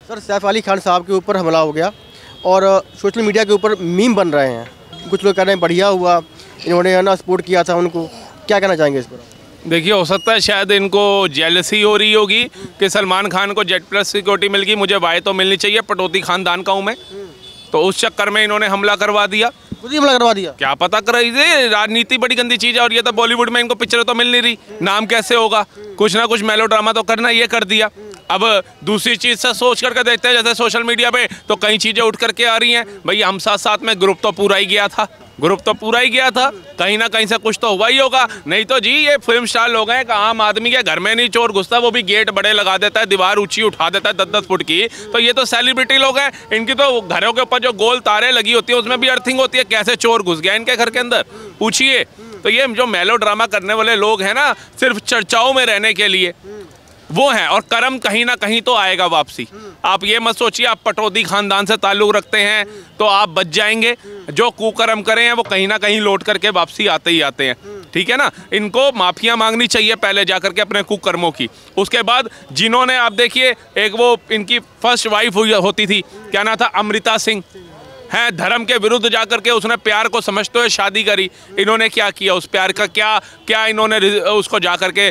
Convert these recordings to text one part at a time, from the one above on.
Sir Saif Ali Khan साहब के ऊपर हमला हो गया और सोशल मीडिया के ऊपर मीम बन रहे हैं, कुछ लोग कह रहे हैं बढ़िया हुआ इन्होंने है ना सपोर्ट किया था उनको, क्या कहना चाहेंगे इस पर? देखिए, हो सकता है शायद इनको जेलसी हो रही होगी कि सलमान खान को जेड प्लस सिक्योरिटी मिल गई, मुझे वाई तो मिलनी चाहिए, पटौदी खानदान का हूँ मैं, तो उस चक्कर में इन्होंने हमला करवा दिया। खुद ही हमला करवा दिया? क्या पता कर रही थी, राजनीति बड़ी गंदी चीज़ है और ये तो बॉलीवुड में इनको पिक्चर तो मिल नहीं रही, नाम कैसे होगा, कुछ ना कुछ मेलोड्रामा तो करना, ये कर दिया। अब दूसरी चीज़ से सोच करके देखते हैं, जैसे सोशल मीडिया पे तो कई चीज़ें उठ करके आ रही हैं, भाई हम साथ साथ में ग्रुप तो पूरा ही गया था, कहीं ना कहीं से कुछ तो हुआ ही होगा, नहीं तो जी ये फिल्म स्टार लोग हैं, आम आदमी के घर में नहीं चोर घुसता, वो भी गेट बड़े लगा देता है, दीवार ऊंची उठा देता है 10-10 फुट की, तो ये तो सेलिब्रिटी लोग हैं, इनकी तो घरों के ऊपर जो गोल तारे लगी होती है उसमें भी अर्थिंग होती है, कैसे चोर घुस गया इनके घर के अंदर, पूछिए। तो ये जो मेलोड्रामा करने वाले लोग हैं ना, सिर्फ चर्चाओं में रहने के लिए वो हैं, और कर्म कहीं ना कहीं तो आएगा वापसी। आप ये मत सोचिए आप पटौदी खानदान से ताल्लुक़ रखते हैं तो आप बच जाएंगे, जो कुकर्म करें हैं वो कहीं ना कहीं लौट करके वापसी आते ही आते हैं, ठीक है ना। इनको माफ़िया मांगनी चाहिए पहले जा करके अपने कुकर्मों की, उसके बाद जिन्होंने आप देखिए एक वो इनकी फर्स्ट वाइफ होती थी, क्या नाम था, अमृता सिंह है, धर्म के विरुद्ध जाकर के उसने प्यार को समझते हुए शादी करी, इन्होंने क्या किया, उस प्यार का क्या इन्होंने उसको जाकर के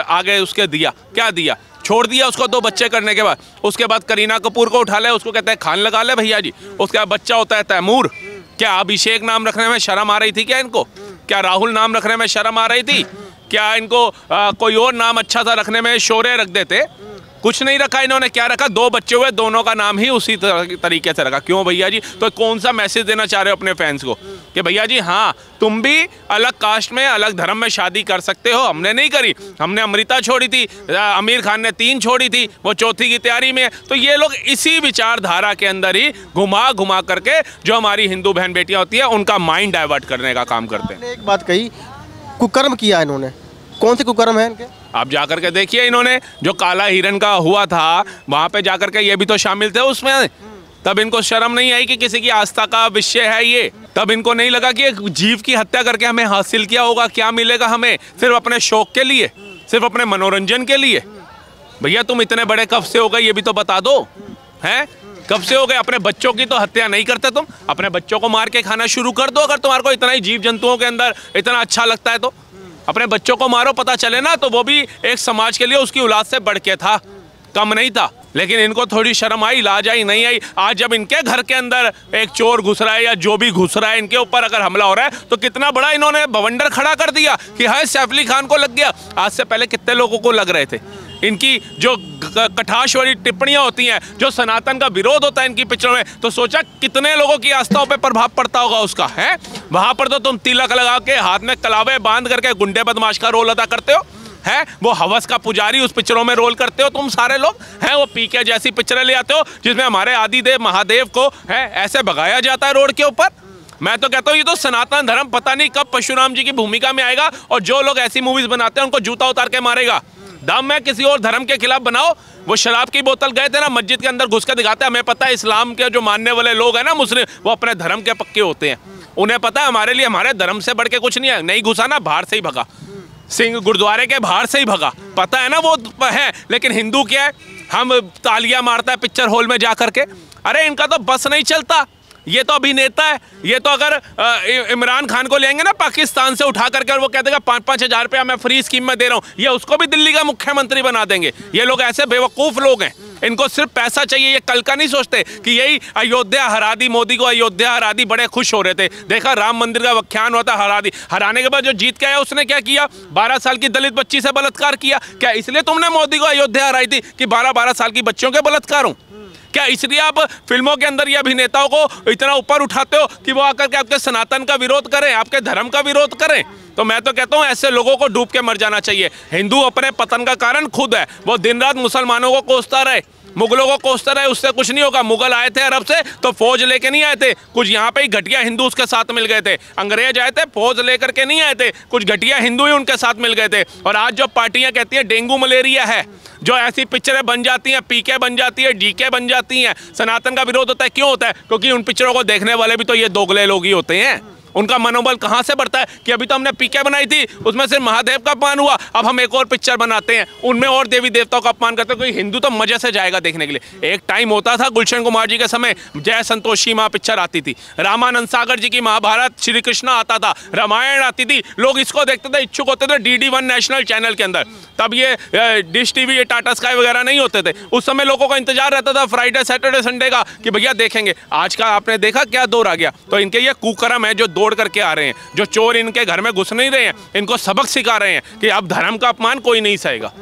आगे उसके दिया, क्या दिया, छोड़ दिया उसको 2 बच्चे करने के बाद। उसके बाद करीना कपूर को उठा ले, उसको कहते हैं खान लगा ले भैया जी, उसका बच्चा होता है तैमूर। क्या अभिषेक नाम रखने में शर्म आ रही थी क्या इनको? क्या राहुल नाम रखने में शर्म आ रही थी? क्या इनको कोई और नाम अच्छा सा रखने में शौर्य रख देते? कुछ नहीं रखा इन्होंने, क्या रखा, 2 बच्चे हुए, दोनों का नाम ही उसी तरीके से रखा। क्यों भैया जी? तो कौन सा मैसेज देना चाह रहे हो अपने फैंस को कि भैया जी हाँ तुम भी अलग कास्ट में अलग धर्म में शादी कर सकते हो, हमने नहीं करी, हमने अमृता छोड़ी थी, आमिर खान ने 3 छोड़ी थी, वो 4थी की तैयारी में है। तो ये लोग इसी विचारधारा के अंदर ही घुमा घुमा करके जो हमारी हिंदू बहन बेटियाँ होती है उनका माइंड डाइवर्ट करने का काम करते हैं। एक बात कही, कुकर्म किया इन्होंने, कौन से कुकर्म है इनके? आप जाकर के देखिए, इन्होंने जो काला हिरन का हुआ था वहाँ पे जाकर के ये भी तो शामिल थे उसमें, तब इनको शर्म नहीं आई कि किसी की आस्था का विषय है ये, तब इनको नहीं लगा कि एक जीव की हत्या करके हमें हासिल किया होगा, क्या मिलेगा हमें, सिर्फ अपने शौक के लिए, सिर्फ अपने मनोरंजन के लिए। भैया तुम इतने बड़े कब से हो गए ये भी तो बता दो, हैं कब से हो गए? अपने बच्चों की तो हत्या नहीं करते तुम, अपने बच्चों को मार के खाना शुरू कर दो, अगर तुम्हारे को इतना ही जीव जंतुओं के अंदर इतना अच्छा लगता है तो अपने बच्चों को मारो, पता चले ना, तो वो भी एक समाज के लिए उसकी औलाद से बढ़ के था, कम नहीं था। लेकिन इनको थोड़ी शर्म आई, लाज आई, नहीं आई। आज जब इनके घर के अंदर एक चोर घुस रहा है या जो भी घुस रहा है, इनके ऊपर अगर हमला हो रहा है तो कितना बड़ा इन्होंने बवंडर खड़ा कर दिया कि हाय सैफ अली खान को लग गया। आज से पहले कितने लोगों को लग रहे थे? इनकी जो कटाक्ष वाली टिप्पणियां होती हैं, जो सनातन का विरोध होता है इनकी पिक्चरों में, तो सोचा कितने लोगों की आस्थाओं पे प्रभाव पड़ता होगा उसका, है? वहां पर तो तुम तिलक लगा के हाथ में कलावे बांध करके गुंडे बदमाश का रोल अदा करते हो, है? वो हवस का पुजारी उस पिक्चरों में रोल करते हो तुम सारे लोग, हैं? वो पीके जैसी पिक्चरें ले आते हो जिसमें हमारे आदिदेव महादेव को है ऐसे भगाया जाता है रोड के ऊपर। मैं तो कहता हूँ ये तो सनातन धर्म पता नहीं कब परशुराम जी की भूमिका में आएगा, और जो लोग ऐसी मूवीज बनाते हैं उनको जूता उतार के मारेगा। दम है किसी और धर्म के खिलाफ बनाओ। वो शराब की बोतल गए थे ना मस्जिद के अंदर घुस के दिखाते हैं, हमें पता है इस्लाम के जो मानने वाले लोग हैं ना मुस्लिम, वो अपने धर्म के पक्के होते हैं, उन्हें पता है हमारे लिए हमारे धर्म से बढ़ के कुछ नहीं है। नहीं घुसा ना, बाहर से ही भगा, सिंह गुरुद्वारे के बाहर से ही भगा, पता है ना वो है। लेकिन हिंदू क्या है, हम तालियां मारता है पिक्चर हॉल में जा करके। अरे इनका तो बस नहीं चलता, ये तो अभिनेता है। ये तो अगर इमरान खान को लेंगे ना पाकिस्तान से उठा करके और वो कह देगा 5-5 हज़ार रुपया मैं फ्री स्कीम में दे रहा हूँ, ये उसको भी दिल्ली का मुख्यमंत्री बना देंगे। ये लोग ऐसे बेवकूफ़ लोग हैं, इनको सिर्फ पैसा चाहिए। ये कल का नहीं सोचते कि यही अयोध्या हरा दी, मोदी को अयोध्या हरा दी, बड़े खुश हो रहे थे। देखा राम मंदिर का व्याख्यान हुआ था, हरा दी, हराने के बाद जो जीत के आया उसने क्या किया, 12 साल की दलित बच्ची से बलात्कार किया। क्या इसलिए तुमने मोदी को अयोध्या हराई थी कि 12-12 साल की बच्चियों के बलात्कार हों? क्या इसलिए आप फिल्मों के अंदर ये अभिनेताओं को इतना ऊपर उठाते हो कि वो आकर के आपके सनातन का विरोध करें, आपके धर्म का विरोध करें? तो मैं तो कहता हूँ ऐसे लोगों को डूब के मर जाना चाहिए। हिंदू अपने पतन का कारण खुद है, वो दिन रात मुसलमानों को कोसता रहे, मुगलों को कोसता रहे, उससे कुछ नहीं होगा। मुगल आए थे अरब से तो फौज लेके नहीं आए थे, कुछ यहाँ पे ही घटिया हिंदू उसके साथ मिल गए थे। अंग्रेज आए थे फौज लेकर के नहीं आए थे, कुछ घटिया हिंदू ही उनके साथ मिल गए थे। और आज जो पार्टियां कहती हैं डेंगू मलेरिया है, जो ऐसी पिक्चरें बन जाती हैं, पीके बन जाती है, डीके बन जाती हैं, सनातन का विरोध होता है। क्यों होता है? क्योंकि उन पिक्चरों को देखने वाले भी तो ये दोगले लोग ही होते हैं। उनका मनोबल कहाँ से बढ़ता है कि अभी तो हमने पीके बनाई थी, उसमें सिर्फ महादेव का अपमान हुआ, अब हम एक और पिक्चर बनाते हैं उनमें और देवी देवताओं का अपमान करते हैं। कोई हिंदू तो मजे से जाएगा देखने के लिए। एक टाइम होता था गुलशन कुमार जी के समय, जय संतोषी माँ पिक्चर आती थी, रामानंद सागर जी की महाभारत, श्री कृष्णा आता था, रामायण आती थी, लोग इसको देखते थे, इच्छुक होते थे DD1 नेशनल चैनल के अंदर। तब ये डिश टीवी, ये टाटा स्काई वगैरह नहीं होते थे। उस समय लोगों का इंतजार रहता था फ्राइडे सैटरडे संडे का कि भैया देखेंगे। आज का आपने देखा क्या दौर आ गया। तो इनके ये कुकर्म है जो दौड़ करके आ रहे हैं, जो चोर इनके घर में घुस नहीं रहे हैं, इनको सबक सिखा रहे हैं कि अब धर्म का अपमान कोई नहीं सहेगा।